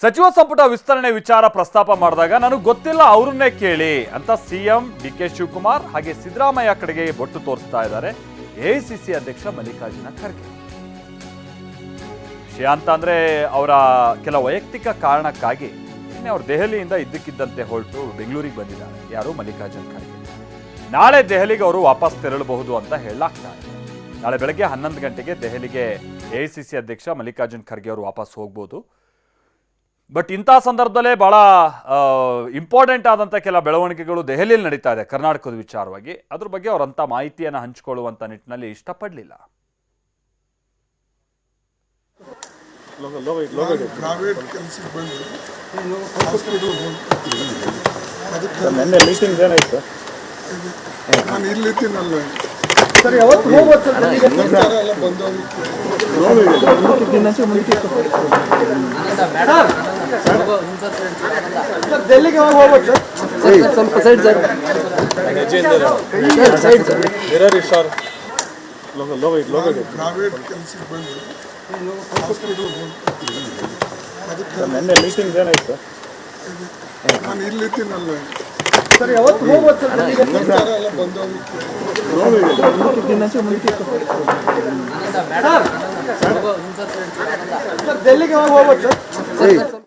ಸಚಿವ ಸಂಪುಟ ವಿಸ್ತರಣೆ ವಿಚಾರ ಪ್ರಸ್ತಾಪ ಮಾಡಿದಾಗ ನನಗೆ ಗೊತ್ತಿಲ್ಲ ಅವರನ್ನೇ ಕೇಳಿ ಅಂತ ಸಿಎಂ ಡಿಕೆ ಶಿವಕುಮಾರ್ ಹಾಗೆ ಸಿದ್ದರಾಮಯ್ಯ ಕಡೆಗೆ ಬೊಟ್ಟು ತೋರಿಸ್ತಾ ಇದ್ದಾರೆ ಎಐಸಿಸಿ ಅಧ್ಯಕ್ಷ ಮಲ್ಲಿಕಾರ್ಜುನ ಖರ್ಗೆ. ವಿಷಯ ಅಂತ ಅಂದ್ರೆ ಅವರ ಕೆಲ ವೈಯಕ್ತಿಕ ಕಾರಣಕ್ಕಾಗಿ ನಿನ್ನೆ ಅವರು ದೆಹಲಿಯಿಂದ ಇದ್ದಕ್ಕಿದ್ದಂತೆ ಹೊರಟು ಬೆಂಗಳೂರಿಗೆ ಬಂದಿದ್ದಾರೆ. ಯಾರು? ಮಲ್ಲಿಕಾರ್ಜುನ ಖರ್ಗೆ. ನಾಳೆ ದೆಹಲಿಗೆ ಅವರು ವಾಪಸ್ ತೆರಳಬಹುದು ಅಂತ ಹೇಳಲಾಗ್ತಾ ಇದೆ. ನಾಳೆ ಬೆಳಗ್ಗೆ 11 ಗಂಟೆಗೆ ದೆಹಲಿಗೆ ಎಐಸಿಸಿ ಅಧ್ಯಕ್ಷ ಮಲ್ಲಿಕಾರ್ಜುನ ಖರ್ಗೆ ಅವರು ವಾಪಸ್ ಹೋಗ್ಬೋದು. ಬಟ್ ಇಂಥ ಸಂದರ್ಭದಲ್ಲೇ ಬಹಳ ಇಂಪಾರ್ಟೆಂಟ್ ಆದಂಥ ಕೆಲ ಬೆಳವಣಿಗೆಗಳು ದೆಹಲಿಯಲ್ಲಿ ನಡೀತಾ ಇದೆ ಕರ್ನಾಟಕದ ವಿಚಾರವಾಗಿ. ಅದ್ರ ಬಗ್ಗೆ ಅವರಂಥ ಮಾಹಿತಿಯನ್ನು ಹಂಚಿಕೊಳ್ಳುವಂಥ ನಿಟ್ಟಿನಲ್ಲಿ ಇಷ್ಟಪಡಲಿಲ್ಲ. ನಾನು ಇಲ್ಲಿದ್ದೀನಲ್ಲ ಸರ್, ಯಾವತ್ತು ಹೋಗ್ಬೋದು ಸರ್, ಡೆಲ್ಲಿಗೆ ಹೋಗ್ಬೋದು ಸರ್, ಸ್ವಲ್ಪ side sir, side sir, private ಕೆಲಸಕ್ಕೆ ಬಂದು ಹಾಸ್ಪಿಟಲ್ ನೆನ್ನೆ ಮೀಟಿಂಗ್ ಏನಾಯ್ತು? ನಾನು ಇಲ್ಲಿದ್ದೀನಲ್ಲ ಸರ್, ಯಾವತ್ತು ಹೋಗ್ಬೋದು ಸರ್, ಡೆಲ್ಲಿಗೆ ಹೋಗ್ಬೋದು ಸರ್.